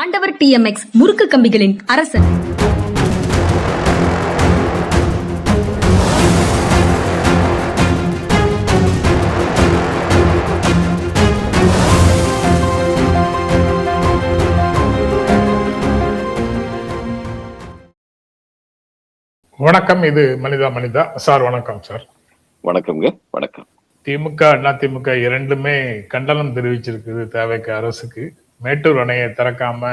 ஆண்டவர் TMX முறுக்கு கம்பிகளின் அரசன். வணக்கம். இது மனிதா சார். வணக்கம் சார். வணக்கம்ங்க. வணக்கம். திமுக அதிமுக இரண்டுமே கண்டனம் தெரிவிச்சிருக்குது தேவைக்கு அரசுக்கு. மேட்டூர் அணையை திறக்காம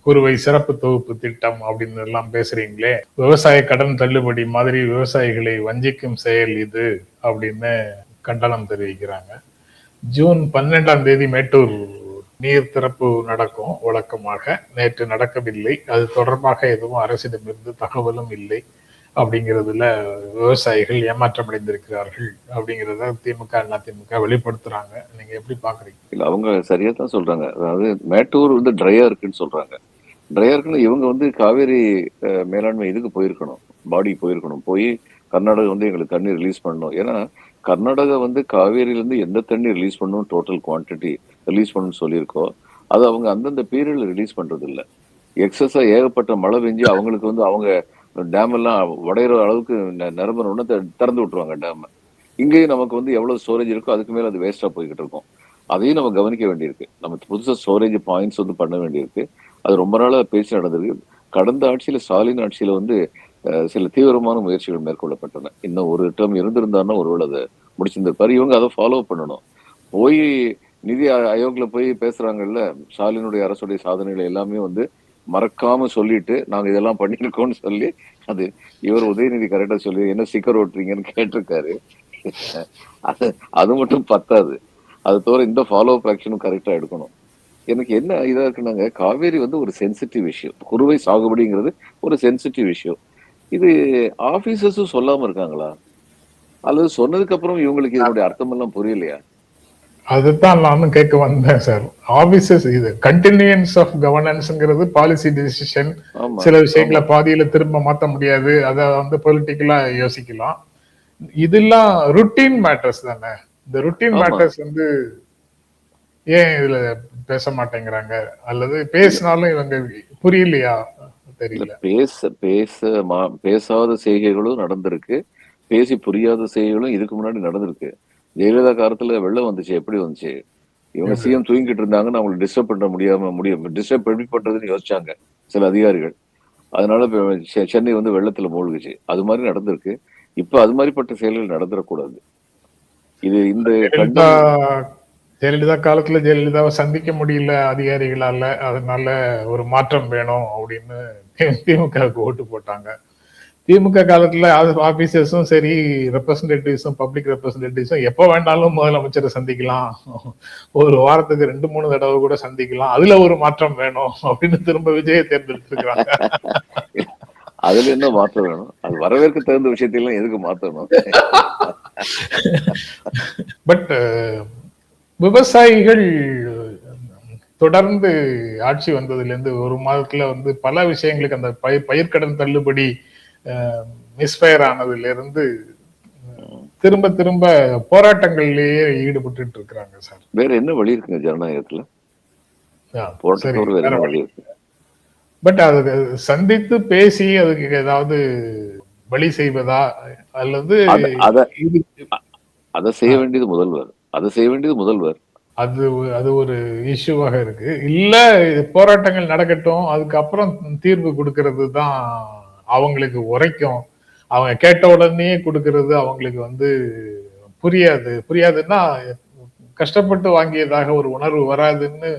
குறுவை சிறப்பு தொகுப்பு திட்டம் அப்படின்னு எல்லாம் பேசுறீங்களே, விவசாய கடன் தள்ளுபடி மாதிரி விவசாயிகளை வஞ்சிக்கும் செயல் இது அப்படின்னு கண்டனம் தெரிவிக்கிறாங்க. ஜூன் 12 மேட்டூர் நீர் திறப்பு நடக்கும் வழக்கமாக. நேற்று நடக்கவில்லை. அது தொடர்பாக எதுவும் அரசிடமிருந்து தகவலும் இல்லை அப்படிங்கிறதுல விவசாயிகள் ஏமாற்றம் அடைந்திருக்கிறார்கள் அப்படிங்கிறத திமுக அதிமுக வெளிப்படுத்துறாங்க. நீங்க எப்படி பாக்குறீங்க? இல்ல, அவங்க சரியா தான் சொல்றாங்க. அதாவது மேட்டூர் ட்ரையா இருக்குன்னு சொல்றாங்க. ட்ரையா இருக்குன்னு இவங்க காவேரி மேலாண்மை இதுக்கு போயிருக்கணும், பாடி போயிருக்கணும். போய் கர்நாடகா எங்களுக்கு தண்ணி ரிலீஸ் பண்ணணும். ஏன்னா கர்நாடகா காவேரியிலேருந்து எந்த தண்ணி ரிலீஸ் பண்ணணும், டோட்டல் குவான்டிட்டி ரிலீஸ் பண்ணணும்னு சொல்லியிருக்கோ, அது அவங்க அந்தந்த பீரியட்ல ரிலீஸ் பண்றது இல்லை. எக்ஸஸா ஏகப்பட்ட மழை பெஞ்சு அவங்களுக்கு அவங்க டேம் எல்லாம் உடையிற அளவுக்கு நிரம்பணும்னு திறந்து விட்டுருவாங்க டேம். இங்கேயும் நமக்கு எவ்வளவு ஸ்டோரேஜ் இருக்கோ அதுக்கு மேல அது வேஸ்டா போய்கிட்டு இருக்கும். அதையும் நம்ம கவனிக்க வேண்டியிருக்கு. நம்ம புதுசா ஸ்டோரேஜ் பாயிண்ட்ஸ் பண்ண வேண்டியிருக்கு. அது ரொம்ப நாளா பேச்சு நடந்திருக்கு. கடந்த ஆட்சியில ஸ்டாலின் ஆட்சியில சில தீவிரமான முயற்சிகள் மேற்கொள்ளப்பட்டன. இன்னும் ஒரு டேர்ம் இருந்திருந்தாருன்னா ஒருவேளை அதை முடிச்சிருந்திருப்பாரு. இவங்க அதை ஃபாலோ பண்ணணும். போய் நிதி ஆயோக்ல போய் பேசுறாங்கல்ல, ஸ்டாலினுடைய அரசுடைய சாதனைகளை எல்லாமே மறக்காம சொல்லிட்டு நாங்க இதெல்லாம் பண்ணிருக்கோம்னு சொல்லி, அது இவர் உதயநிதி கரெக்டா சொல்லி என்ன ஸ்டிக்கர் ஓட்டுறீங்கன்னு கேட்டிருக்காரு. அது மட்டும் பத்தாது. அது தவிர இந்த ஃபாலோ அப் ஆக்ஷனும் கரெக்டா எடுக்கணும். எனக்கு என்ன இதா இருக்குன்னாங்க, காவேரி ஒரு சென்சிட்டிவ் விஷயம். குறுவை சாகுபடிங்கிறது ஒரு சென்சிட்டிவ் விஷயம். இது ஆபீசர்ஸும் சொல்லாம இருக்காங்களா, அல்லது சொன்னதுக்கு அப்புறம் இவங்களுக்கு இதனுடைய அர்த்தம் எல்லாம் புரியலையா? அதுதான் நானும் கேட்க வந்தேன் சார். ஆபீசர்ஸ் இது கண்டினியூன்ஸ் ஆஃப் கவர்னன்ஸ்ங்கிறது பாலிசி டிசிஷன். சில விஷயங்களை பாதியில திரும்ப மாற்ற முடியாது. அதை பொலிட்டிக்கலா யோசிக்கலாம். இதெல்லாம் ருட்டீன் மேட்டர்ஸ் தானே. இந்த ருட்டீன் மேட்டர்ஸ் ஏன் இதுல பேச மாட்டேங்கிறாங்க, அல்லது பேசினாலும் இவங்க புரியலையா தெரியல. பேசாத செய்கைகளும் நடந்திருக்கு, பேசி புரியாத செய்கைகளும் இதுக்கு முன்னாடி நடந்திருக்கு. ஜெயலலிதா காலத்துல வெள்ளம் வந்துச்சு, எப்படி வந்துச்சு? இவங்க சிஎம் தூங்கிட்டு இருந்தாங்கன்னு அவங்களை டிஸ்டர்ப் பண்ண முடியாம டிஸ்டர்ப் எப்படி பண்றதுன்னு யோசிச்சாங்க சில அதிகாரிகள். அதனால சென்னை வெள்ளத்துல மூழ்குச்சு. அது மாதிரி நடந்திருக்கு. இப்ப அது மாதிரிப்பட்ட செயல்கள் நடந்துடக்கூடாது. இது இந்த ஜெயலலிதா காலத்துல ஜெயலலிதாவை சந்திக்க முடியல அதிகாரிகளால. அதனால ஒரு மாற்றம் வேணும் அப்படின்னு திமுகவுக்கு ஓட்டு போட்டாங்க. திமுக காலத்துல ஆபீசர்ஸும் சரி, ரெப்ரசன்டேட்டிவ்ஸும் பப்ளிக் ரெப்ரசன்டேட்டிவ்ஸும் எப்ப வேண்டாலும் முதலமைச்சரை சந்திக்கலாம், ஒரு வாரத்துக்கு 2-3 தடவை கூட சந்திக்கலாம், அதுல ஒரு மாற்றம் வேணும் அப்படின்னு திரும்ப விஜயை தேர்ந்தெடுத்திருக்கிறாங்க. அதுல என்ன மாற்றம் வேணும்? அது வரவேற்க தகுந்த விஷயத்தையெல்லாம் எதுக்கு மாற்றணும்? பட் விவசாயிகள் தொடர்ந்து ஆட்சி வந்ததுல இருந்து ஒரு மாதத்துல பல விஷயங்களுக்கு அந்த பயிர்க்கடன் தள்ளுபடி மிஸ்ஃபயர் ஆனதுல இருந்து திரும்ப திரும்ப போராட்டங்கள்லயே ஈடுபட்டு இருக்கிறாங்க சார். வேற என்ன வழி இருக்குங்க ஜனநாயகத்துல? பட் அது சந்தித்து பேசி அதுக்கு ஏதாவது வழி செய்வதா, அல்லது அதை செய்ய வேண்டியது முதல்வர். அது ஒரு இஷ்யூவாக இருக்கு. இல்ல போராட்டங்கள் நடக்கட்டும், அதுக்கப்புறம் தீர்வு கொடுக்கறது தான் அவங்களுக்கு உரைக்கும். அவங்க கேட்ட உடனே கொடுக்கறது அவங்களுக்கு புரியாதுன்னா கஷ்டப்பட்டு வாங்கியதாக ஒரு உணர்வு வராதுன்னு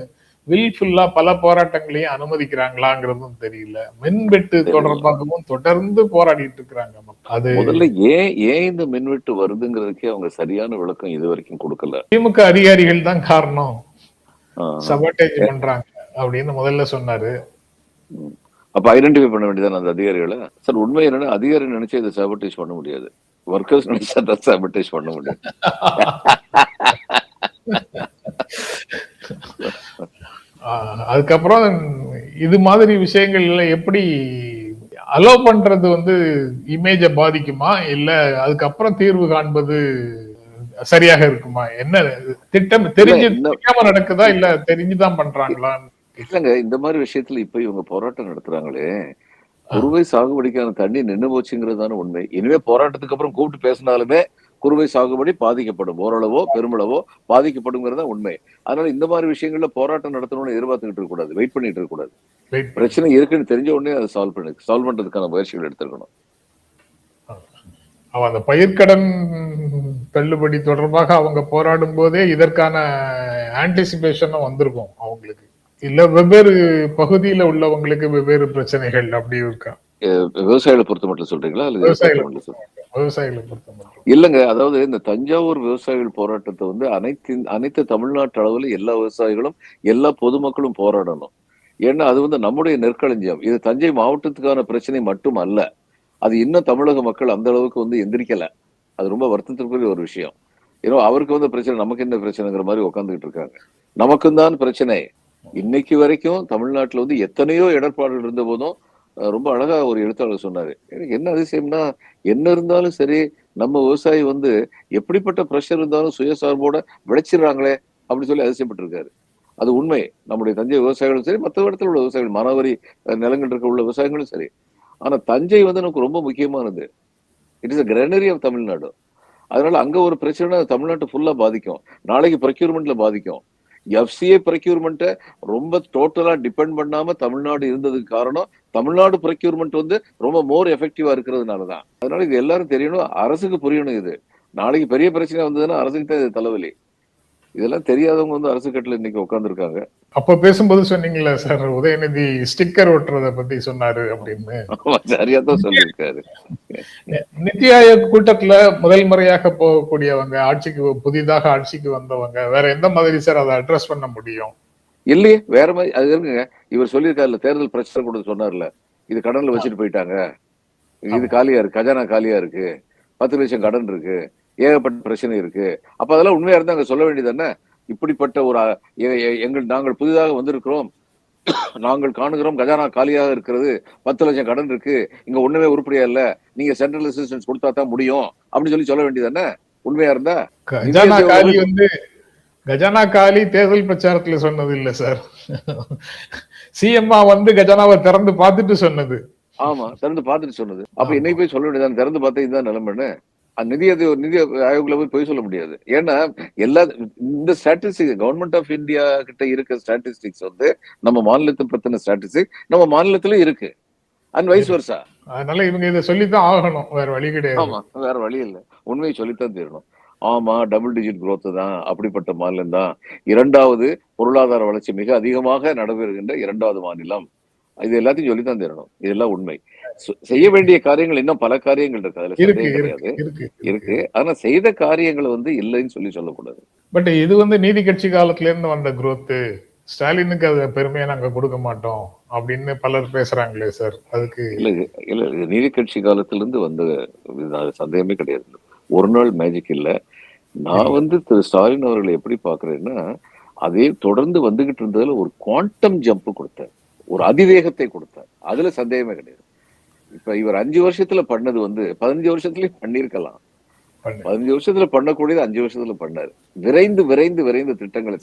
வில்ஃபுல்லா பல போராட்டங்களையும் அனுமதிக்கிறாங்களாங்கிறதும் தெரியல. மின்வெட்டு தொடர்பாகவும் தொடர்ந்து போராடிட்டு இருக்கிறாங்க. அது முதல்ல ஏன் இந்த மின்வெட்டு வருதுங்கிறதுக்கே அவங்க சரியான விளக்கம் இது வரைக்கும் கொடுக்கல. திமுக அதிகாரிகள் தான் காரணம், சபாட்டேஜ் பண்றாங்க அப்படின்னு முதல்ல சொன்னாரு. அப்ப ஐடென்டிஃபை பண்ண வேண்டியதான் அந்த அதிகாரிகளை. சார், உண்மை என்னன்னா, அதிகாரி நினைச்சா இதை சாபட்டேஜ் பண்ண முடியாது, ஒர்க்கர்ஸ் நினைச்சா தான் சாபட்டேஜ் பண்ண முடியும். அதுக்கப்புறம் இது மாதிரி விஷயங்கள் எப்படி அலோ பண்றது இமேஜ பாதிக்குமா, இல்ல அதுக்கப்புறம் தீர்வு காண்பது சரியாக இருக்குமா? என்ன திட்டம் தெரியாம நடக்குதா, இல்ல தெரிஞ்சுதான் பண்றாங்களா? இல்லங்க இந்த மாதிரி விஷயத்துல இப்ப இவங்க போராட்டம் நடத்துறாங்களே, குறுவை சாகுபடிக்கான தண்ணி நின்னு போச்சுங்கிறது தானே உண்மை. இனிமே போராட்டத்துக்கு அப்புறம் கூப்பிட்டு பேசினாலுமே குறுவை சாகுபடி பாதிக்கப்படும். ஓரளவோ, பெருமளவோ பாதிக்கப்படுங்கிறது தான் உண்மை. அதனால இந்த மாதிரி விஷயங்கள்ல போராட்டம் நடத்தணும்னு எதிர்பார்த்துக்கிட்டு இருக்க கூடாது. வெயிட் பண்ணிட்டு இருக்க கூடாது. வெயிட் பண்ணி. பிரச்சனை இருக்குன்னு தெரிஞ்ச உடனே அதை சால்வ் பண்றதுக்கான முயற்சிகள் எடுத்துக்கணும். அவன் அந்த பயிர்க்கடன் தள்ளுபடி தொடர்பாக அவங்க போராடும் போதே இதற்கான ஆன்டிசிபேஷனும் வந்திருக்கும் அவங்களுக்கு. இல்ல வெவ்வேறு பகுதியில உள்ளவங்களுக்கு வெவ்வேறு பிரச்சனைகள் அப்படி இருக்கா? விவசாயிகளை பொறுத்த மட்டும் சொல்றீங்களா அல்லது விவசாயிகளை மட்டும் சொல்றீங்களா? விவசாயிகளை பொறுத்த மட்டும். இல்லங்க. அதாவது இந்த தஞ்சாவூர் விவசாயிகள் போராட்டத்தை வந்து அனைத்து தமிழ்நாட்டு அளவுல எல்லா விவசாயிகளும், எல்லா பொதுமக்களும் போராடணும். ஏன்னா அது வந்து நம்முடைய நெற்களஞ்சியம். இது தஞ்சை மாவட்டத்துக்கான பிரச்சனை மட்டும் அல்ல. அது இன்னும் தமிழக மக்கள் அந்த அளவுக்கு வந்து எந்திரிக்கல. அது ரொம்ப வருத்தத்திற்குரிய ஒரு விஷயம். ஏன்னா அவருக்கு வந்து பிரச்சனை, நமக்கு என்ன பிரச்சனைங்கிற மாதிரி உட்காந்துக்கிட்டு இருக்காங்க. நமக்கும் தான் பிரச்சனை. இன்னைக்கு வரைக்கும் தமிழ்நாட்டுல வந்து எத்தனையோ இடர்பாடுகள் இருந்த போதும் ரொம்ப அழகா ஒரு எழுத்தாளர் சொன்னாரு. எனக்கு என்ன அதிசயம்னா, என்ன இருந்தாலும் சரி நம்ம விவசாயி வந்து எப்படிப்பட்ட பிரஷர் இருந்தாலும் சுயசார்போட விளைச்சிடுறாங்களே அப்படின்னு சொல்லி அதிசயப்பட்டு இருக்காரு. அது உண்மை. நம்முடைய தஞ்சை விவசாயிகளும் சரி, மற்ற இடத்துல உள்ள விவசாயிகள், மானாவாரி நிலங்கள் இருக்க உள்ள விவசாயிகளும் சரி. ஆனா தஞ்சை வந்து நமக்கு ரொம்ப முக்கியமானது. It is a granary of Tamil Nadu. அதனால அங்க ஒரு பிரச்சனை தமிழ்நாட்டு ஃபுல்லா பாதிக்கும். நாளைக்கு ப்ரொக்யூர்மெண்ட்ல பாதிக்கும். எஃப்சிஐ ப்ரொக்யூர்மெண்ட்டை ரொம்ப டோட்டலா டிபெண்ட் பண்ணாம தமிழ்நாடு இருந்ததுக்கு காரணம் தமிழ்நாடு ப்ரொக்யூர்மெண்ட் வந்து ரொம்ப மோர் எஃபெக்டிவா இருக்கிறதுனாலதான். அதனால இது எல்லாரும் தெரியணும், அரசுக்கு புரியணும். இது நாளைக்கு பெரிய பிரச்சனை வந்ததுன்னா அரசுக்கு தான் இது தலைவலி. இதெல்லாம் தெரியாதவங்க வந்து அரசு கட்டில இன்னைக்கு உட்காந்துருக்காங்க. அப்ப பேசும்போது சொன்னீங்களா சார், உதயநிதி ஸ்டிக்கர் ஒட்டுறத பத்தி சொன்னாரு அப்படின்னு. சரியா தான் சொல்லியிருக்காரு. நித்தி ஆயோக் கூட்டத்துல முதல் முறையாக போகக்கூடியவங்க, புதிதாக ஆட்சிக்கு வந்தவங்க, வேற எந்த மாதிரி சார் அதை அட்ரஸ் பண்ண முடியும்? இல்லையே, வேற மாதிரி அது இருக்குங்க. இவர் சொல்லியிருக்காருல, தேர்தல் பிரச்சாரம் கூட சொன்னார்ல, இது கடன்ல வச்சுட்டு போயிட்டாங்க, இது காலியா இருக்கு, கஜானா காலியா இருக்கு, 10 லட்சம் கடன் இருக்கு, ஏகப்பட்ட பிரச்சனை இருக்கு. அப்ப அதெல்லாம் உண்மையா இருந்தா அங்க சொல்ல வேண்டியது என்ன? இப்படிப்பட்ட ஒரு நாங்கள் புதிதாக வந்திருக்கிறோம், நாங்கள் காணுகிறோம் கஜானா காலியாக இருக்கிறது, 10 லட்சம் கடன் இருக்கு, இங்க ஒண்ணுமே உருப்படியா இல்ல, நீங்க சென்ட்ரல் அசிஸ்டன்ஸ் கொடுத்தா தான் முடியும் அப்படின்னு சொல்ல வேண்டியது என்ன உண்மையா இருந்தா? கஜானா காலி தேர்தல் பிரச்சாரத்துல சொன்னது இல்ல சார். சிஎம்ஆ வந்து கஜானாவை திறந்து பார்த்துட்டு சொன்னது. ஆமா, திறந்து பார்த்துட்டு சொன்னது. அப்ப என்னை போய் சொல்ல வேண்டியது, திறந்து பார்த்தா இதுதான் நிலைமைன்னு. நிதி ஆயோக்ல போய் சொல்ல முடியாது. ஏன்னா இந்த ஸ்டாட்டிஸ்டிக்ஸ் கவர்மெண்ட் ஆஃப் இந்தியா கிட்ட இருக்க ஸ்டாட்டிஸ்டிக்ஸ் வந்து நம்ம மாநிலத்தை பத்தின ஸ்டாட்டிஸ்டிக் நம்ம மாநிலத்திலும் இருக்கு. And vice versa. அதனால இவங்க இதை சொல்லித்தான் ஆகணும், வேற வழி கிடையாது. ஆமா, வேற வழி இல்லை, உண்மையை சொல்லித்தான் தீரணும். ஆமா, டபுள் டிஜிட் குரோத் தான், அப்படிப்பட்ட மாநிலம் தான். 2வது பொருளாதார வளர்ச்சி மிக அதிகமாக நடைபெறுகின்ற 2வது மாநிலம். இது எல்லாத்தையும் சொல்லித்தான் தரணும். இதெல்லாம் உண்மை. செய்ய வேண்டிய காரியங்கள் இன்னும் பல காரியங்கள் இருக்கு, அதுல சந்தேகம் கிடையாது, இருக்கு. ஆனா செய்த காரியங்களை வந்து இல்லைன்னு சொல்லக்கூடாது. பட் இது வந்து நீதி கட்சி காலத்துல இருந்து வந்த குரோத், ஸ்டாலினுக்கு அது பெருமையா நாங்க கொடுக்க மாட்டோம் அப்படின்னு பலர் பேசுறாங்களே சார். அதுக்கு இல்ல நீதி கட்சி காலத்துல இருந்து வந்த சந்தேகமே கிடையாது. ஒரு நாள் மேஜிக் இல்ல. நான் வந்து திரு ஸ்டாலின் அவர்களை எப்படி பாக்குறேன்னா, அதே தொடர்ந்து வந்துகிட்டு இருந்ததுல ஒரு குவாண்டம் ஜம்ப் கொடுத்தார், ஒரு அதிவேகத்தை கொடுத்தார். அதுல சந்தேகமே கிடையாது. இப்ப இவர் 5 வருஷத்துல பண்ணது வந்து 15 வருஷத்துலயும் பண்ணிருக்கலாம். 15 வருஷத்துல பண்ணக்கூடியது 5 வருஷத்துல பண்ணாரு. விரைந்து திட்டங்களை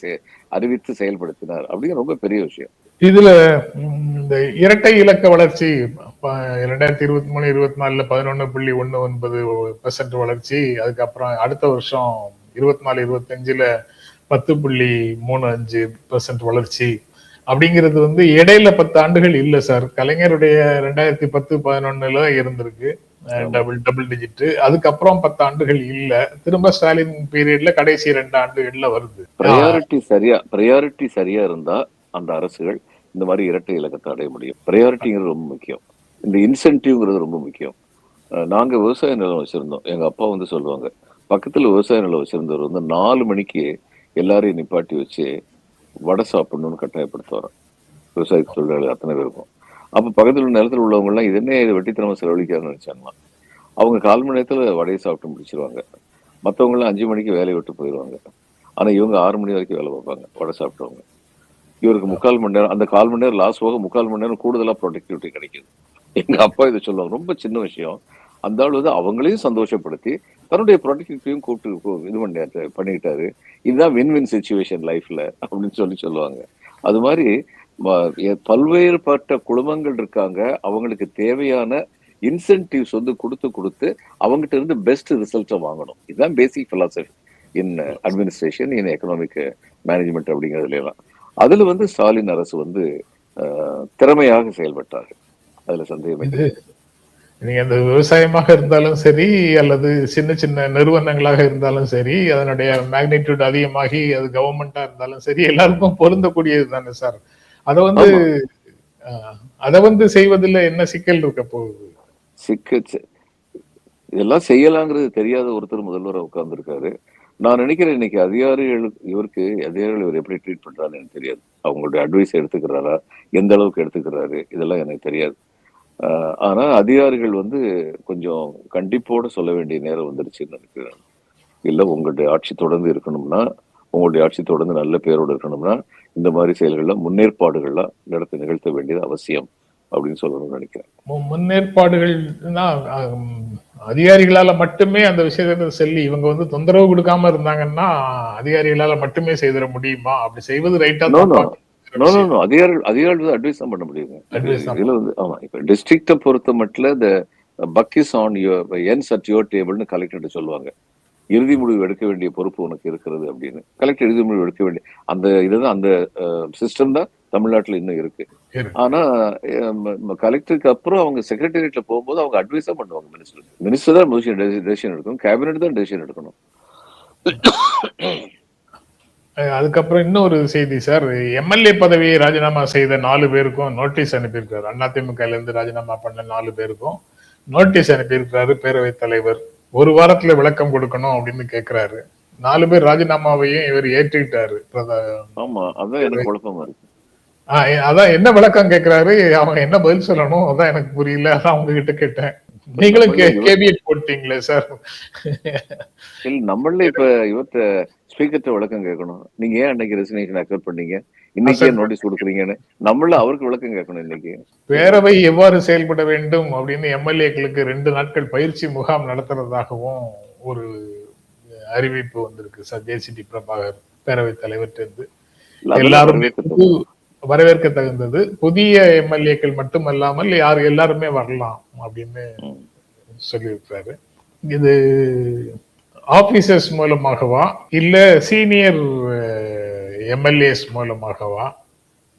அறிவித்து செயல்படுத்தினார். அப்படிங்கிற ரொம்ப பெரிய விஷயம். இதுல இந்த இரட்டை இலக்க வளர்ச்சி 2023-24 11.19% வளர்ச்சி, அதுக்கப்புறம் அடுத்த வருஷம் 24-25 10.35% வளர்ச்சி அப்படிங்கிறது வந்து இடையில 10 ஆண்டுகள் இல்ல சார். கலைஞருடைய 2010-11 இருந்திருக்கு டபுள் டிஜிட். அதுக்கப்புறம் 10 ஆண்டுகள் இல்ல. திரும்ப ஸ்டாலின் பீரியட்ல கடைசி 2 ஆண்டுகள்ல வருது. பிரையாரிட்டி சரியா இருந்தா அந்த அரசுகள் இந்த மாதிரி இரட்டை இலக்கத்தை அடைய முடியும். பிரையாரிட்டிங்கிறது ரொம்ப முக்கியம். இந்த இன்சென்டிவ்ங்கிறது ரொம்ப முக்கியம். நாங்க விவசாய நிலம் வச்சிருந்தோம். எங்க அப்பா வந்து சொல்லுவாங்க, பக்கத்துல விவசாய நிலம் வச்சிருந்தவர் வந்து 4 மணிக்கு எல்லாரையும் நிப்பாட்டி வச்சு வடை சாப்பிடணும்னு கட்டாயப்படுத்துவார் விவசாய தொழிலாளர்கள் அத்தனை பேருக்கும். அப்ப பக்கத்துல உள்ள நிலத்துல உள்ளவங்க எல்லாம் இது என்ன, இது வெட்டித்தனமா செலவழிக்காதுன்னு நினைச்சாங்களாம். அவங்க 1/4 மணி நேரத்துல வடையை சாப்பிட்டு முடிச்சிருவாங்க. மற்றவங்க எல்லாம் 5 மணிக்கு வேலையை விட்டு போயிடுவாங்க. ஆனா இவங்க 6 மணி வரைக்கும் வேலை பார்ப்பாங்க வடை சாப்பிட்டவங்க. இவருக்கு 3/4 மணி நேரம், அந்த 1/4 மணி நேரம் லாஸ் போக 3/4 மணி நேரம் கூடுதலா ப்ரொடக்டிவிட்டி கிடைக்குது. எங்க அப்பா இதை சொல்லுவாங்க, ரொம்ப சின்ன விஷயம். அந்த ஆள் வந்து அவங்களையும் சந்தோஷப்படுத்தி தன்னுடைய ப்ரொடக்டிவிட்டியும் கூப்பிட்டு இது பண்ணிக்கிட்டாரு. இதுதான் வின் வின் சிச்சுவேஷன் லைஃப்ல அப்படின்னு சொல்லுவாங்க. அது மாதிரி பல்வேறுபட்ட குழுமங்கள் இருக்காங்க. அவங்களுக்கு தேவையான இன்சென்டிவ்ஸ் வந்து கொடுத்து கொடுத்து அவங்ககிட்ட இருந்து பெஸ்ட் ரிசல்ட்டை வாங்கணும். இதுதான் basic philosophy in administration, in economic management அப்படிங்கிறதுல எல்லாம். அதுல வந்து ஸ்டாலின் அரசு வந்து திறமையாக செயல்பட்டார்கள். அதுல சந்தேகம் இல்லை. நீங்க அந்த விவசாயமாக இருந்தாலும் சரி, அல்லது சின்ன சின்ன நிறுவனங்களாக இருந்தாலும் சரி, அதனுடைய மேக்னிடியூட் அதிகமாகி அது கவர்மெண்டா இருந்தாலும் சரி, எல்லாருக்கும் பொருந்தக்கூடியது தானே சார். அதை வந்து ஆமா. அதை வந்து செய்வதில் என்ன சிக்கல் இருக்க போகுது? சிக்கல் இதெல்லாம் செய்யலாங்கிறது தெரியாத ஒருத்தர் முதல்வராக உட்கார்ந்துருக்காரு. நான் நினைக்கிறேன் இன்னைக்கு அதிகாரிகள் இவர் எப்படி ட்ரீட் பண்றாருன்னு எனக்கு தெரியாது. அவங்களுடைய அட்வைஸ் எடுத்துக்கிறாரா, எந்த அளவுக்கு எடுத்துக்கிறாரு, இதெல்லாம் எனக்கு தெரியாது. ஆனா அதிகாரிகள் வந்து கொஞ்சம் கண்டிப்போட சொல்ல வேண்டிய நேரம் வந்துருச்சுன்னு நினைக்கிறேன். இல்ல உங்களுடைய ஆட்சி தொடர்ந்து இருக்கணும்னா, உங்களுடைய ஆட்சி தொடர்ந்து நல்ல பேரோடு இருக்கணும்னா, இந்த மாதிரி செயல்கள்லாம் முன்னேற்பாடுகள்லாம் நிகழ்த்த வேண்டியது அவசியம் அப்படின்னு சொல்லணும்னு நினைக்கிறேன். முன்னேற்பாடுகள்னா அதிகாரிகளால மட்டுமே அந்த விஷயத்தை சொல்லி இவங்க வந்து தொந்தரவு கொடுக்காம இருந்தாங்கன்னா அதிகாரிகளால மட்டுமே செய்திட முடியுமா? அப்படி செய்வது ரைட்டா தப்பா? அதிகாரிகள் அட்வைஸ் தான் பண்ண முடியுங்க. இதுல வந்து ஆமா, இப்ப டிஸ்ட்ரிக்ட பொறுத்த மட்டும் இந்த buck is on your ends at your டேபிள்னு கலெக்டர் சொல்லுவாங்க. இறுதி முடிவு எடுக்க வேண்டிய பொறுப்பு உனக்கு இருக்கிறது அப்படின்னு. கலெக்டர் இறுதி முடிவு எடுக்க வேண்டிய அந்த இதுதான், அந்த சிஸ்டம் தான் தமிழ்நாட்டுல இன்னும் இருக்கு. ஆனா கலெக்டருக்கு அப்புறம் அவங்க செக்ரட்டேரியட்ல போகும்போது அவங்க அட்வைஸா பண்ணுவாங்க. மினிஸ்டர் தான் டெசிஷன் எடுக்கணும், கேபினெட் தான் டெசிஷன் எடுக்கணும். அதுக்கப்புறம் இன்னொரு செய்தி சார், எம்எல்ஏ பதவியை ராஜினாமா செய்த 4 பேருக்கும் நோட்டீஸ் அனுப்பியிருக்காரு. அதிமுகல இருந்து ராஜினாமா பண்ண 4 பேருக்கும் நோட்டீஸ் அனுப்பியிருக்கிறாரு பேரவைத் தலைவர். ஒரு வாரத்துல விளக்கம் கொடுக்கணும் அப்படின்னு கேட்கிறாரு. 4 பேர் ராஜினாமாவையும் இவர் ஏற்றுக்கிட்டாரு. ஆமா, அதான் எனக்கு குழப்பமா இருக்கு. அதான் என்ன விளக்கம் கேட்கிறாரு, அவங்க என்ன பதில் சொல்லணும் அதான் எனக்கு புரியல. அதான் அவங்க கிட்ட கேட்டேன். நீங்களும் கேபிஎட் போட்டீங்களே சார். இல்ல, நம்மள இப்ப இவர்கிட்ட ஸ்பீக்கர்ட்ட விளக்கம் கேட்கணும். நீங்க ஏன் அன்னைக்கு ரெசிக்னேஷன் அக்செப்ட் பண்ணீங்க, இன்னைக்கு ஏன் நோட்டீஸ் கொடுக்குறீங்கன்னு நம்மள அவருக்கு விளக்கம் கேட்கணும். இன்னைக்கு பேரவை எவ்வாறு செயல்பட வேண்டும் அப்படின்னு எம்எல்ஏக்களுக்கு 2 நாட்கள் பயிற்சி முகாம் நடத்துறதாகவும் ஒரு அறிவிப்பு வந்திருக்கு சார். ஜேசிடி பிரபாகர் பேரவைத் தலைவர்கிட்ட இருந்து. எல்லாரும் வரவேற்க தகுந்தது. புதிய எம்எல்ஏக்கள் மட்டுமல்லாமல் எல்லாருமே வரலாம் அப்படின்னு சொல்லியிருக்கிறாரு. இது ஆபீசர்ஸ் மூலமாகவா இல்ல சீனியர் எம்எல்ஏஸ் மூலமாகவா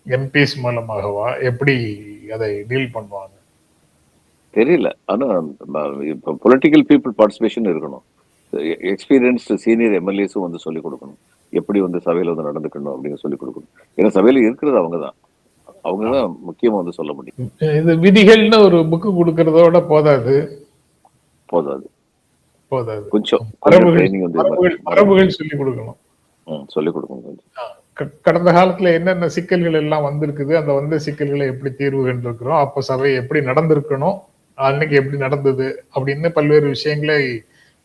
எம்பிஸ் மூலமாகவா எப்படி அதை டீல் பண்ணுவாங்க தெரியல. ஆனா இப்ப பொலிட்டிக்கல் பீப்புள் பார்ட்டிசிபேஷன் இருக்கணும். எக்ஸ்பீரியன்ஸ்டு சீனியர் எம்எல்ஏஸும் வந்து சொல்லிக் கொடுக்கணும், எப்படி வந்து சபையில வந்து நடந்துக்கணும் அப்படின்னு சொல்லிக் கொடுக்கணும். ஏன்னா சபையில இருக்கிறது அவங்கதான் முக்கியமா வந்து சொல்ல முடியும். இது விதிகள்னு ஒரு புக்கு கொடுக்கறதோட போதாது கொஞ்சம் மரபுகள் சொல்லிக் கொடுக்கணும். கடந்த காலத்துல என்னென்ன சிக்கல்கள் எல்லாம் வந்திருக்குது, அந்த வந்த சிக்கல்களை எப்படி தீர்வு கண்டிருக்கிறோம், அப்ப சபை எப்படி நடந்திருக்கணும், அன்னைக்கு எப்படி நடந்தது அப்படின்னு பல்வேறு விஷயங்களை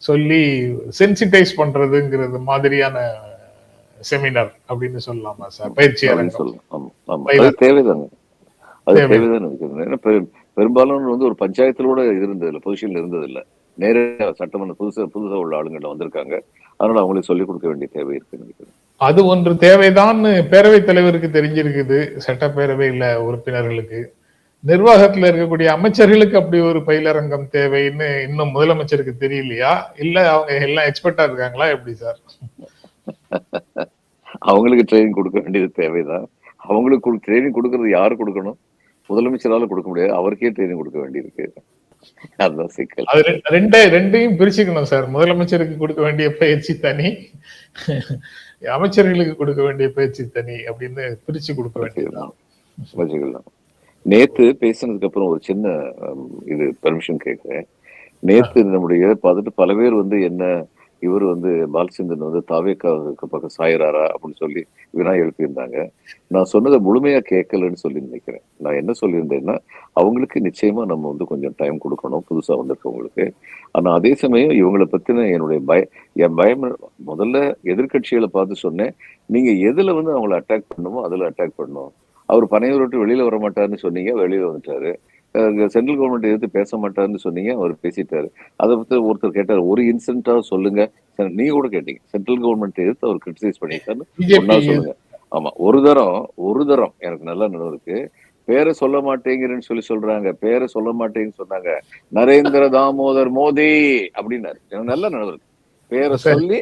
சொல்லி சென்சிட்டைஸ் பண்றதுங்கிறது மாதிரியான செமினார் அப்படின்னு சொல்லலாமா சார்? பயிற்சி தேவைதாங்க. பெரும்பாலும் வந்து ஒரு பஞ்சாயத்திலோட இருந்ததில்லை, பொசிஷன்ல இருந்தது இல்ல, நேரடியாக சட்டமன்ற புதுசா உள்ள ஆளுங்கள்ட்ட வந்திருக்காங்க. அதனால அவங்களுக்கு சொல்லிக் கொடுக்க வேண்டிய தேவை இருக்கு நினைக்கிறேன். அது ஒன்று தேவைதான். பேரவைத் தலைவருக்கு தெரிஞ்சிருக்குது, சட்டப்பேரவையில உறுப்பினர்களுக்கு. நிர்வாகத்துல இருக்கக்கூடிய அமைச்சர்களுக்கு அப்படி ஒரு பயிலரங்கம் தேவைன்னு இன்னும் முதலமைச்சருக்கு தெரியலையா, இல்ல அவங்க எல்லாம் எக்ஸ்பர்ட்டா இருக்காங்களா, எப்படி சார்? அவங்களுக்கு ட்ரைனிங் கொடுக்க வேண்டியது தேவைதான். அவங்களுக்கு ட்ரைனிங் கொடுக்கறது யாரு கொடுக்கணும்? முதலமைச்சரால கொடுக்க முடியாது, அவருக்கே ட்ரைனிங் கொடுக்க வேண்டியிருக்கு. அதுதான் சிக்கல். அது ரெண்டையும் பிரிச்சுக்கணும் சார். முதலமைச்சருக்கு கொடுக்க வேண்டிய பயிற்சி தனி, அமைச்சர்களுக்கு கொடுக்க வேண்டிய பயிற்சி தனி அப்படின்னு பிரிச்சு கொடுக்க வேண்டியதுதான். நேத்து பேசினதுக்கு அப்புறம் ஒரு சின்ன இது பெர்மிஷன் கேட்கிறேன். நேத்து நம்முடைய பார்த்துட்டு பல பேர் வந்து என்ன இவர் வந்து பாலச்சந்திரன் வந்து தாவேக்காவுக்கு பக்கம் சாயிறாரா அப்படின்னு சொல்லி வினா எழுப்பியிருந்தாங்க. நான் சொன்னதை முழுமையா கேட்கலன்னு சொல்லி நினைக்கிறேன். நான் என்ன சொல்லியிருந்தேன்னா, அவங்களுக்கு நிச்சயமா நம்ம வந்து கொஞ்சம் டைம் கொடுக்கணும், புதுசா வந்திருக்கவங்களுக்கு. ஆனா அதே சமயம் இவங்களை பத்தின என் பயம் முதல்ல எதிர்கட்சிகளை பார்த்து சொன்னேன், நீங்க எதுல வந்து அவங்களை அட்டாக் பண்ணுமோ அதுல அட்டாக் பண்ணணும். அவர் பனையூர் விட்டு வெளியில வர மாட்டாருன்னு சொன்னீங்க, வெளியில வந்துட்டாரு. சென்ட்ரல் கவர்மெண்ட் எதிர்த்து பேச மாட்டாருன்னு சொன்னீங்க, அவர் பேசிட்டாரு. அதை பத்தி ஒருத்தர் கேட்டாரு, ஒரு இன்சிடென்டா சொல்லுங்க, நீங்க கூட கேட்டீங்க, சென்ட்ரல் கவர்மெண்ட் எதிர்த்து அவர் கிரிட்டிசைஸ் பண்ணிட்டாரு, ஒன்னா சொல்லுங்க. ஆமா. ஒரு தரம் எனக்கு நல்ல நினைவு இருக்கு. பேர சொல்ல மாட்டேங்கிறேன்னு சொல்றாங்க. பேர சொல்ல மாட்டேங்கன்னு சொன்னாங்க. நரேந்திர தாமோதர் மோடி அப்டின்னாரு. எனக்கு நல்ல நினைவு இருக்கு. பேர சரி. சொல்லி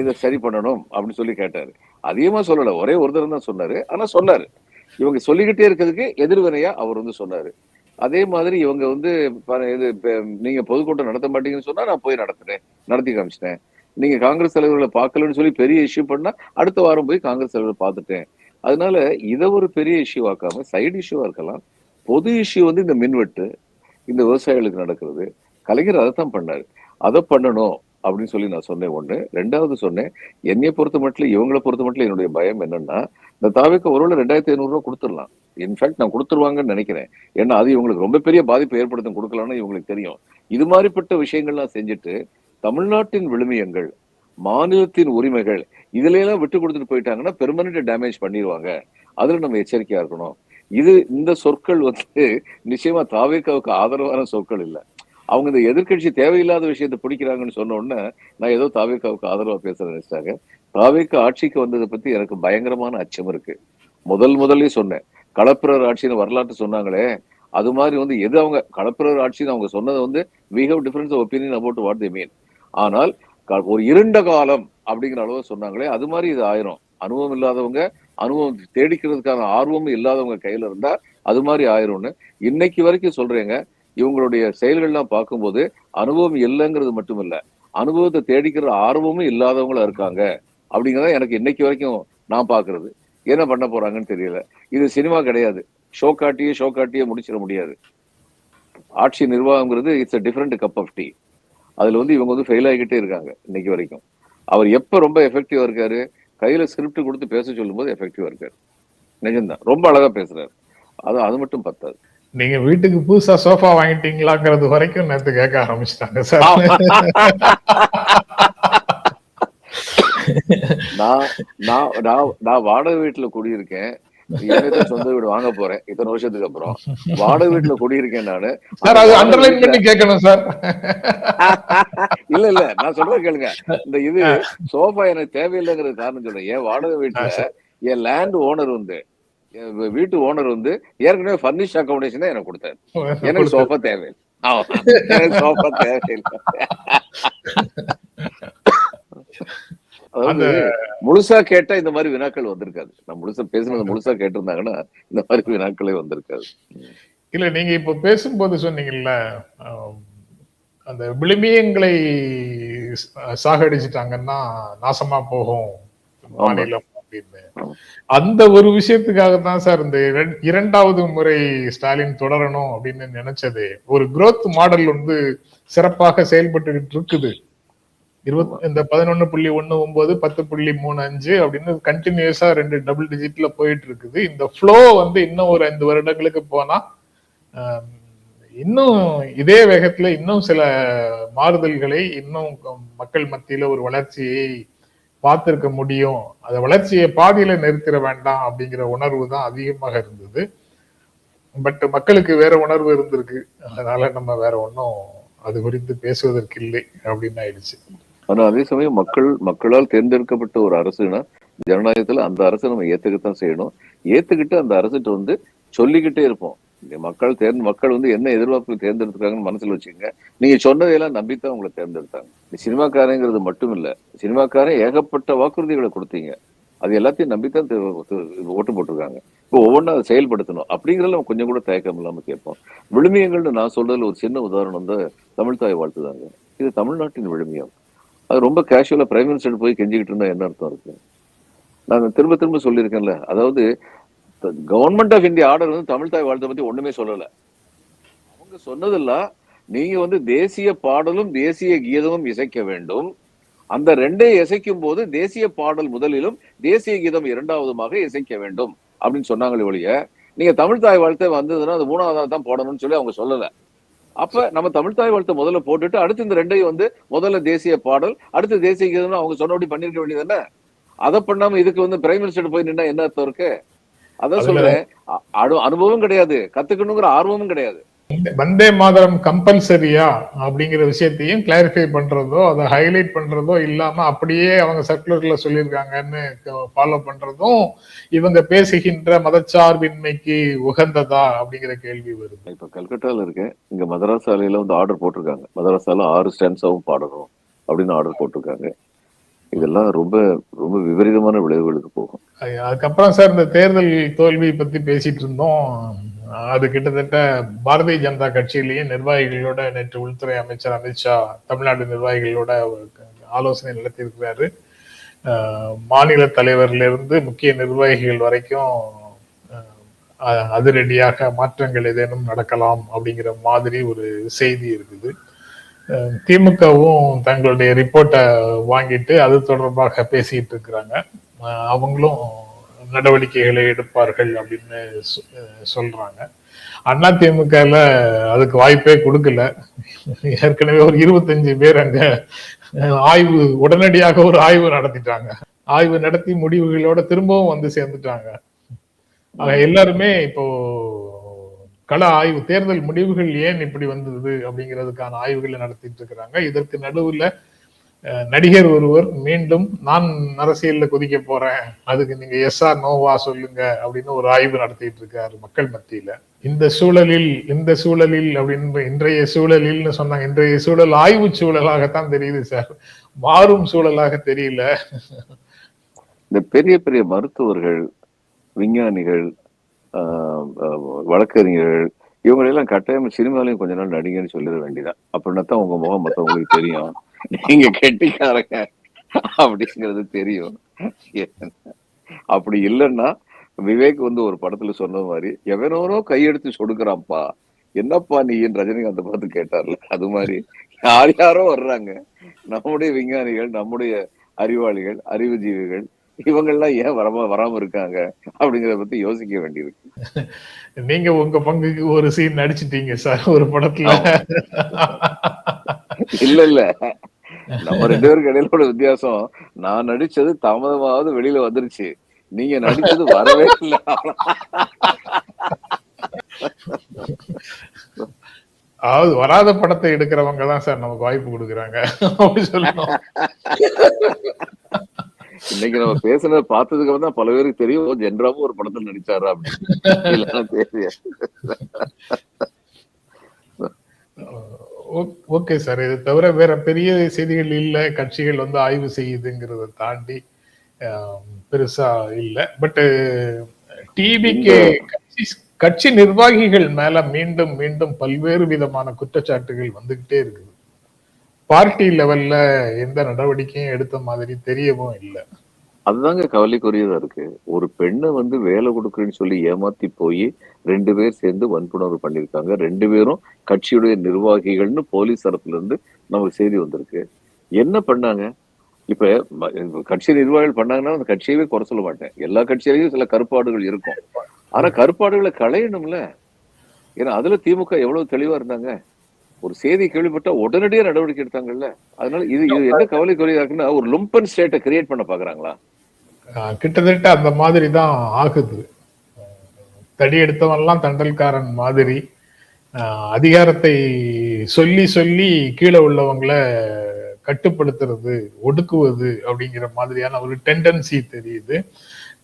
இத சரி பண்ணணும் அப்டின்னு சொல்லி கேட்டாரு. அதிகமா சொல்லல. ஒரே ஒரு தரம் தான் சொன்னாரு. ஆனா சொன்னாரு. இவங்க சொல்லிக்கிட்டே இருக்கிறதுக்கு எதிர்வினையா அவர் வந்து சொன்னாரு. அதே மாதிரி இவங்க வந்து இது நீங்க பொதுக்கூட்டம் நடத்த மாட்டீங்கன்னு சொன்னா நான் போய் நடத்துறேன். நடத்தி காமிச்சிட்டேன். நீங்க காங்கிரஸ் தலைவர்களை பார்க்கலன்னு சொல்லி பெரிய இஷ்யூ பண்ணா அடுத்த வாரம் போய் காங்கிரஸ் தலைவரை பார்த்துட்டேன். அதனால இத ஒரு பெரிய இஷ்யூ ஆக்காம சைடு இஷ்யூவா இருக்கலாம். பொது இஷ்யூ வந்து இந்த மின்வெட்டு, இந்த விவசாயிகளுக்கு நடக்கிறது. கலைஞர் அதைத்தான் பண்ணாரு. அத பண்ணணும் அப்படின்னு சொல்லி நான் சொன்னேன் ஒண்ணு. 2வது சொன்னேன், என்னைய பொறுத்த மட்டும் இவங்கள பொறுத்த மட்டும் என்னுடைய பயம் என்னன்னா, இந்த தாவேக்கு ஒருவேளை ரூ. 2,500 குடுத்துடலாம். இன்ஃபாக்ட் நான் குடுத்துருவாங்கன்னு நினைக்கிறேன். ஏன்னா அது இவங்களுக்கு ரொம்ப பெரிய பாதிப்பை ஏற்படுத்தும் குடுக்கலாம்னு இவங்களுக்கு தெரியும். இது மாதிரிப்பட்ட விஷயங்கள்லாம் செஞ்சுட்டு, தமிழ்நாட்டின் விழுமியங்கள், மாநிலத்தின் உரிமைகள் இதுல எல்லாம் விட்டு கொடுத்துட்டு போயிட்டாங்கன்னா பெர்மனன்ட் டேமேஜ் பண்ணிடுவாங்க. அதுல நம்ம எச்சரிக்கையா இருக்கணும். இந்த சொற்கள் வந்து நிச்சயமா தாவேக்காவுக்கு ஆதரவான சொற்கள் இல்ல. அவங்க இந்த எதிர்க்கட்சி தேவையில்லாத விஷயத்தை பிடிக்கிறாங்கன்னு சொன்ன உடனே நான் ஏதோ தாவேக்காவுக்கு ஆதரவா பேச நினைச்சிட்டாங்க. தாவேக்கா ஆட்சிக்கு வந்ததை பத்தி எனக்கு பயங்கரமான அச்சம் இருக்கு. முதல்லயே சொன்னேன். களப்பிரர் ஆட்சின்னு வரலாற்று சொன்னாங்களே, அது மாதிரி வந்து எது அவங்க களப்பிரர் ஆட்சின்னு அவங்க சொன்னது வந்து we have difference of opinion about what they mean. ஆனால் ஒரு இருண்ட காலம் அப்படிங்கிற அளவு சொன்னாங்களே, அது மாதிரி இது ஆயிரும். அனுபவம் இல்லாதவங்க, அனுபவம் தேடிக்கிறதுக்கான ஆர்வமும் இல்லாதவங்க கையில இருந்தா அது மாதிரி ஆயிரும்னு இன்னைக்கு வரைக்கும் சொல்றேங்க. இவங்களுடைய செயல்கள்லாம் பார்க்கும்போது அனுபவம் இல்லைங்கிறது மட்டும் இல்ல, அனுபவத்தை தேடிக்கிற ஆர்வமும் இல்லாதவங்களா இருக்காங்க அப்படிங்கிறத எனக்கு இன்னைக்கு வரைக்கும் நான் பாக்குறது. என்ன பண்ண போறாங்கன்னு தெரியல. இது சினிமா கிடையாது. ஷோ காட்டியே முடிச்சிட முடியாது. ஆட்சி நிர்வாகம்ங்கிறது it's a different cup of tea. அதுல வந்து இவங்க வந்து ஃபெயில் ஆகிக்கிட்டே இருக்காங்க இன்னைக்கு வரைக்கும். அவர் எப்ப ரொம்ப எஃபெக்டிவா இருக்காரு, கையில ஸ்கிரிப்ட் கொடுத்து பேச சொல்லும் போது எஃபெக்டிவா இருக்காரு. நிஜம்தான். ரொம்ப அழகா பேசுறாரு. அது மட்டும் பத்தாது. நீங்க வீட்டுக்கு புதுசா சோஃபா வாங்கிட்டீங்களாங்கிறது வரைக்கும் நேத்து கேட்க ஆரம்பிச்சிட்டாங்க சார். நான் வாடகை வீட்டுல குடியிருக்கேன். இனிமேதான் சொந்த வீடு வாங்க போறேன் இத்தனை வருஷத்துக்கு அப்புறம். வாடகை வீட்டுல குடியிருக்கேன் நானு. சார் அது அண்டர்லைன் பண்ணி கேட்கணும் சார். இல்ல நான் சொல்றேன் கேளுங்க. இது சோஃபா எனக்கு தேவையில்லைங்கிறது காரணம் சொல்றேன். என் வாடகை வீட்டுல என் லேண்ட் ஓனர் வந்து வீட்டு ஓனர் வந்து ஏற்கனவே பர்னிஷ் அகாமடேஷன் தான் எனக்கு கொடுத்தாரு. எனக்கு சோஃபா தேவையில்லை. எனக்கு சோஃபா தேவையில்லை. அதாவது முழுசா கேட்டா இந்த மாதிரி வினாக்கள் வந்திருக்காது. நான் முழுசா கேட்டிருந்தாங்கன்னா இந்த மாதிரி வினாக்களே வந்திருக்காது. இல்ல நீங்க இப்ப பேசும்போது சொன்னீங்கல்ல, அந்த விழுமியங்களை சாகடிச்சிட்டாங்கன்னா நாசமா போகும் மாநிலம் அப்படின்னு. அந்த ஒரு விஷயத்துக்காக தான் சார் இந்த 2வது முறை ஸ்டாலின் தொடரணும் அப்படின்னு நினைச்சது. ஒரு growth மாடல் வந்து சிறப்பாக செயல்பட்டு இருக்குது. இந்த 11.19 10.35 அப்படின்னு கண்டினியூஸா 2 டபுள் டிஜிட்ல போயிட்டு இருக்குது. இந்த ஃப்ளோ வந்து இன்னும் ஒரு 5 வருடங்களுக்கு போனா இன்னும் இதே வேகத்துல இன்னும் சில மாறுதல்களை இன்னும் மக்கள் மத்தியில ஒரு வளர்ச்சியை பார்த்திருக்க முடியும். அந்த வளர்ச்சியை பாதியில நிறுத்திட வேண்டாம் அப்படிங்கிற உணர்வு தான் அதிகமாக இருந்தது. பட் மக்களுக்கு வேற உணர்வு இருந்திருக்கு. அதனால நம்ம வேற ஒன்னும் அது குறித்து பேசுவதற்கு இல்லை அப்படின்னு ஆயிடுச்சு. ஆனா அதே சமயம் மக்களால் தேர்ந்தெடுக்கப்பட்ட ஒரு அரசுனா ஜனநாயகத்துல அந்த அரசை நம்ம ஏத்துக்கத்தான் செய்யணும். ஏத்துக்கிட்டு அந்த அரசுட்டு வந்து சொல்லிக்கிட்டே இருப்போம். மக்கள் வந்து என்ன எதிர்பார்ப்பு தேர்ந்தெடுத்துக்காங்கன்னு மனசுல வச்சுக்கோங்க. நீங்க சொன்னதையெல்லாம் நம்பித்தான் உங்களை தேர்ந்தெடுத்தாங்க. சினிமாக்காரங்கிறது மட்டும் இல்ல, சினிமாக்காரன் ஏகப்பட்ட வாக்குறுதிகளை கொடுத்தீங்க. அது எல்லாத்தையும் நம்பித்தான் ஓட்டு போட்டிருக்காங்க. இப்போ ஒவ்வொன்றும் அதை செயல்படுத்தணும் அப்படிங்கிறத நம்ம கொஞ்சம் கூட தயக்கம் இல்லாம கேட்போம். விழுமியங்கள்னு நான் சொல்றதுல ஒரு சின்ன உதாரணம் தான் தமிழ் தாய் வாழ்த்துதாங்க. இது தமிழ்நாட்டின் விழுமியம். அது ரொம்ப கேஷுவலா பிரைம் மினிஸ்டர் போய் கெஞ்சிக்கிட்டு இருந்தா என்ன அர்த்தம் இருக்கு? நான் திரும்ப சொல்லியிருக்கேன்ல, அதாவது கவர்மெண்ட் ஆஃப் இந்தியா ஆர்டர் வந்து தமிழ் தாய் வாழ்த்தை பத்தி ஒண்ணுமே சொல்லல. அவங்க சொன்னதெல்லாம் நீங்க வந்து தேசிய பாடலும் தேசிய கீதமும் இசைக்க வேண்டும். அந்த ரெண்டையும் இசைக்கும் போது தேசிய பாடல் முதலிலும் தேசிய கீதம் 2வதுமாக இசைக்க வேண்டும் அப்படின்னு சொன்னாங்களே ஒழிய, நீங்க தமிழ் தாய் வாழ்த்தை வந்ததுன்னா அது 3வதா தான் போடணும்னு சொல்லி அவங்க சொல்லல. அப்ப நம்ம தமிழ் தாய் வாழ்த்தை முதல்ல போட்டுட்டு அடுத்து இந்த ரெண்டையும் வந்து முதல்ல தேசிய பாடல் அடுத்து தேசிய கீதம்னு அவங்க சொன்னபடி பண்ணிருக்க வேண்டியது என்ன? அதை பண்ணாம இதுக்கு வந்து பிரைம் மினிஸ்டர் போய் நின்னா என்ன அர்த்தம் இருக்கு? அதான் சொல்றேன், அனுபவம் கிடையாது, கத்துக்கணுங்கிற ஆர்வமும் கிடையாது. இந்த வந்தே மாதரம் கம்பல்சரியா அப்படிங்கிற விஷயத்தையும் கிளாரிஃபை பண்றதோ, அதை ஹைலைட் பண்றதோ இல்லாம அப்படியே அவங்க சர்க்குலர்ல சொல்லியிருக்காங்கன்னு ஃபாலோ பண்றதும் இவங்க பேசுகின்ற மதச்சார்பின்மைக்கு உகந்ததா அப்படிங்கிற கேள்வி வருது. இப்ப கல்கட்டால இருக்கேன், இங்க மதராசாலையில வந்து ஆர்டர் போட்டிருக்காங்க, மதராசால 6 ஸ்டான்ஸாவும் பாடணும் அப்படின்னு ஆர்டர் போட்டிருக்காங்க. இதெல்லாம் ரொம்ப ரொம்ப விபரீதமான விளைவுகளுக்கு போகும். அதுக்கப்புறம் சார் இந்த தேர்தல் தோல்வி பத்தி பேசிட்டு இருந்தோம். அது கிட்டத்தட்ட பாரதிய ஜனதா கட்சியிலேயே நிர்வாகிகளோட நேற்று உள்துறை அமைச்சர் அமித்ஷா தமிழ்நாடு நிர்வாகிகளோட ஆலோசனை நடத்தியிருக்கிறாரு. மாநில தலைவர்ல இருந்து முக்கிய நிர்வாகிகள் வரைக்கும் அதிரடியாக மாற்றங்கள் ஏதேனும் நடக்கலாம் அப்படிங்கிற மாதிரி ஒரு செய்தி இருக்குது. திமுகவும் தங்களுடைய ரிப்போர்ட்டை வாங்கிட்டு அது தொடர்பாக பேசிட்டு இருக்கிறாங்க. அவங்களும் நடவடிக்கைகளை எடுப்பார்கள் அப்படின்னு சொல்றாங்க. அதிமுகல அதுக்கு வாய்ப்பே கொடுக்கல. ஏற்கனவே ஒரு 25 பேர் அங்க உடனடியாக ஒரு ஆய்வு நடத்திட்டாங்க. ஆய்வு நடத்தி முடிவுகளோட திரும்பவும் வந்து சேர்ந்துட்டாங்க. எல்லாருமே இப்போ கள ஆய்வு, தேர்தல் முடிவுகள் ஏன் இப்படி வந்தது அப்படிங்கிறதுக்கான ஆய்வுகளை நடத்திட்டு இருக்கிறாங்க. இதற்கு நடுவுல நடிகர் ஒருவர் மீண்டும் நான் அரசியல்ல குதிக்க போறேன், அதுக்கு நீங்க எஸ்ஆ நோவா சொல்லுங்க அப்படின்னு ஒரு ஆய்வு நடத்திட்டு இருக்காரு மக்கள் மத்தியில. இந்த சூழலில் அப்படின்னு இன்றைய சூழலில்னு சொன்னாங்க. இன்றைய சூழல் ஆய்வு சூழலாகத்தான் தெரியுது சார், மாறும் சூழலாக தெரியல. இந்த பெரிய பெரிய மருத்துவர்கள், விஞ்ஞானிகள், வழக்கறிஞர்கள் இவங்களெல்லாம் கட்டாயம் சினிமாலையும் கொஞ்ச நாள் நடிகன்னு சொல்லிட வேண்டியதான். அப்படின்னா தான் உங்க முகம் மற்றவங்களுக்கு தெரியும், நீங்க கெட்டிக்காரங்க அப்படிங்கிறது தெரியும். அப்படி இல்லைன்னா விவேக் வந்து ஒரு படத்துல சொன்ன மாதிரி எவனோரோ கையெடுத்து சொடுக்குறான்ப்பா, என்னப்பா நீ ரஜினிகாந்த் பார்த்து கேட்டார்ல, அது மாதிரி யார் யாரோ வர்றாங்க. நம்முடைய விஞ்ஞானிகள், நம்முடைய அறிவாளிகள், அறிவுஜீவிகள் இவங்கெல்லாம் ஏன் வராம இருக்காங்க அப்படிங்கறத பத்தி யோசிக்க வேண்டியிருக்கு. நீங்க உங்க பங்குக்கு ஒரு சீன் நடிச்சிட்டீங்க சார் ஒரு படத்துல. இல்ல நம்ம 2 பேருக்கு இடையிலோட வித்தியாசம், நான் நடிச்சது தாமதமாவது வெளியில வந்துருச்சு, நீங்க நடிச்சது வரவே இல்லை. அதாவது வராத படத்தை எடுக்கிறவங்க தான் சார் நமக்கு வாய்ப்பு கொடுக்குறாங்க அப்படி சொல்லணும். இன்னைக்கு நம்ம பேசுனத பார்த்ததுக்கு அப்புறம் தான் பல பேருக்கு தெரியும் ஜென்ராவும் ஒரு படத்துல நடிச்சாரா அப்படின்னு. ஓகே சார், இது தவிர வேற பெரிய செய்திகள் இல்ல. கட்சிகள் வந்து ஆய்வு செய்யுதுங்கிறத தாண்டி பெருசா இல்ல. பட் டிவிகே கட்சி நிர்வாகிகள் மேல மீண்டும் மீண்டும் பல்வேறு விதமான குற்றச்சாட்டுகள் வந்துகிட்டே இருக்குது. பார்ட்டி லெவல்ல எந்த நடவடிக்கையும் எடுத்த மாதிரி தெரியவும் இல்லை. அதுதாங்க கவலைக்குரியதா இருக்கு. ஒரு பெண்ணை வந்து வேலை கொடுக்குறேன்னு சொல்லி ஏமாத்தி போய் 2 பேர் சேர்ந்து வன்புணர்வு பண்ணிருக்காங்க. 2 பேரும் கட்சியுடைய நிர்வாகிகள்னு போலீஸ் தரப்புல இருந்து நமக்கு செய்தி வந்திருக்கு. என்ன பண்ணாங்க? இப்ப கட்சி நிர்வாகிகள் பண்ணாங்கன்னா அந்த கட்சியவே குறை சொல்ல மாட்டேன். எல்லா கட்சியிலையும் சில கருப்பாடுகள் இருக்கும். ஆனா கருப்பாடுகளை களையணும்ல. ஏன்னா அதுல திமுக எவ்வளவு தெளிவா இருந்தாங்க. ஒரு செய்தி கேள்விப்பட்டா உடனடியா நடவடிக்கை எடுத்தாங்கல்ல. அதனால இது என்ன கவலைக்குரியதா இருக்குன்னா, ஒரு லும்பன் ஸ்டேட்டை கிரியேட் பண்ண பாக்குறாங்களா? கிட்டத்தட்ட அந்த மாதிரி தான் ஆகுது. தடி எடுத்தவன்லாம் தண்டல்காரன் மாதிரி அதிகாரத்தை சொல்லி சொல்லி கீழே உள்ளவங்களை கட்டுப்படுத்துறது, ஒடுக்குவது அப்படிங்கிற மாதிரியான ஒரு டெண்டன்சி தெரியுது.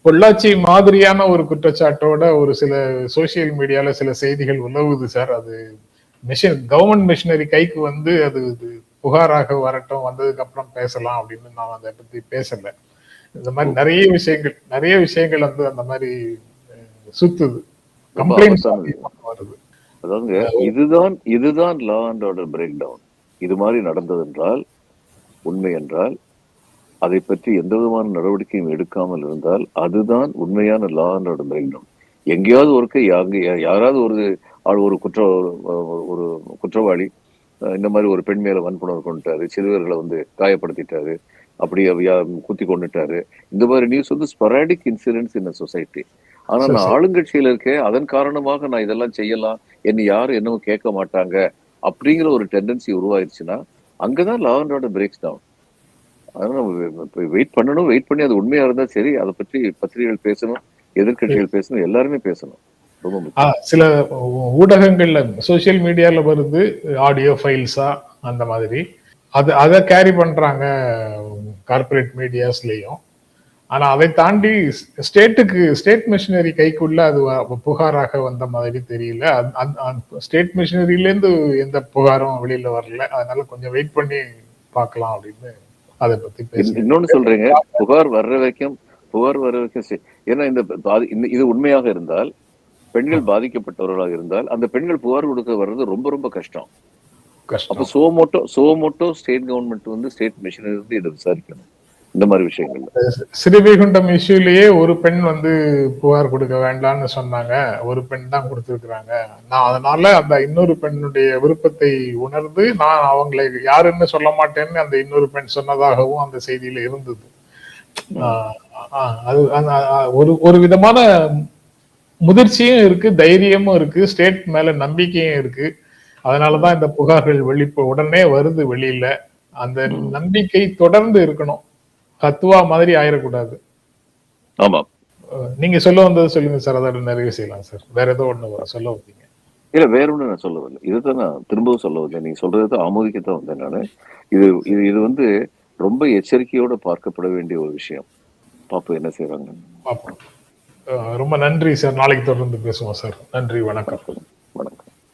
பொள்ளாச்சி மாதிரியான ஒரு குற்றச்சாட்டோட ஒரு சில சோசியல் மீடியால சில செய்திகள் உலவுது சார். அது கவர்மெண்ட் மிஷினரி கைக்கு வந்து அது புகாராக வரட்டும், வந்ததுக்கு அப்புறம் பேசலாம் அப்படின்னு நான் அதை பத்தி பேசல. இந்த மாதிரி நிறைய விஷயங்கள் வந்து அந்த மாதிரி சுத்துது, கம்ப்ளைண்ட் வருது. அதாவது இதுதான் law and order break down. இது மாதிரி நடந்தது என்றால், உண்மை என்றால், அதை பற்றி எந்த விதமான நடவடிக்கையும் எடுக்காமல் இருந்தால் அதுதான் உண்மையான law and order break down. எங்கேயாவது யாராவது ஒரு குற்றவாளி இந்த மாதிரி ஒரு பெண் மேல வன்புணர்வு கொண்டுட்டாரு, சிறுவர்களை வந்து காயப்படுத்திட்டாரு, அப்படி குத்தி கொண்டுட்டாரு, இந்த மாதிரி நியூஸ் வந்து ஸ்பொராடிக் இன்சிடென்ட்ஸ் இன் சொசைட்டி. ஆனா நான் ஆளுங்கட்சியில இருக்கேன், அதன் காரணமாக நான் இதெல்லாம் செய்யலாம், என்ன யாரும் என்னவும் கேட்க மாட்டாங்க அப்படிங்கிற ஒரு டெண்டன்சி உருவாயிருச்சுன்னா அங்கதான் law and order breaks down. அதனால வெயிட் பண்ணி அது உண்மையா இருந்தா சரி, அதை பற்றி பத்திரிகைகள் பேசணும், எதிர்கட்சிகள் பேசணும், எல்லாருமே பேசணும். ரொம்ப முக்கியம். சில ஊடகங்கள்ல சோசியல் மீடியால வருது ஆடியோ ஃபைல்ஸா அந்த மாதிரி. அதை கேரி பண்றாங்க கார்ப்பரேட் மீடியாஸ்லயும். ஆனா அதை தாண்டி ஸ்டேட் மிஷினரி கைக்குள்ள அது புகாராக வந்த மாதிரி தெரியல. ஸ்டேட் மிஷினரியில இருந்து எந்த புகாரும் வெளியில வரல. அதனால கொஞ்சம் வெயிட் பண்ணி பார்க்கலாம் அப்படின்னு அதை பத்தி பேசுறேன். இன்னொன்னு சொல்றீங்க, புகார் வர்ற வரைக்கும் ஏன்னா இது உண்மையாக இருந்தால், பெண்கள் பாதிக்கப்பட்டவர்களாக இருந்தால் அந்த பெண்கள் புகார் கொடுக்க வர்றது ரொம்ப ரொம்ப கஷ்டம். அப்ப சோமோட்டோ ஸ்டேட் கவர்மெண்ட் வந்து ஸ்டேட் மிஷினரி வந்து இதை விசாரிக்கணும் இந்த மாதிரி விஷயங்கள்ல. ஸ்ரீவைகுண்டம் இஷ்யூலயே ஒரு பெண் வந்து புகார் கொடுக்க வேண்டாம்னு சொன்னாங்க. ஒரு பெண் தான் கொடுத்திருக்கிறாங்க. நான் அதனால அந்த இன்னொரு பெண்ணுடைய விருப்பத்தை உணர்ந்து நான் அவங்களை யாருன்னு சொல்ல மாட்டேன்னு அந்த இன்னொரு பெண் சொன்னதாகவும் அந்த செய்தியில இருந்தது. அது ஒரு விதமான முதிர்ச்சியும் இருக்கு, தைரியமும் இருக்கு, ஸ்டேட் மேல நம்பிக்கையும் இருக்கு. அதனாலதான் இந்த புகார்கள் உடனே வருது வெளியில. அந்த நம்பிக்கை தொடர்ந்து இருக்கணும். கத்துவா மாதிரி ஆயிடக்கூடாது. ஆமா, நீங்க சொல்ல வந்தது சொல்லுங்க சார். அதோட நிறைவு செய்யலாம் சார். வேற ஏதோ ஒண்ணு சொல்ல வந்தீங்க? இல்ல, வேற ஒண்ணு நான் சொல்ல வரல. இதுதான் நான் திரும்பவும் சொல்ல வந்தேன். நீங்க சொல்றதை ஆமோதிக்கத்தான் வந்தேன் நானு. இது இது இது வந்து ரொம்ப எச்சரிக்கையோட பார்க்கப்பட வேண்டிய ஒரு விஷயம். பாப்போம் என்ன செய்யறாங்க. ரொம்ப நன்றி சார். நாளைக்கு தொடர்ந்து பேசுவோம் சார். நன்றி, வணக்கம்.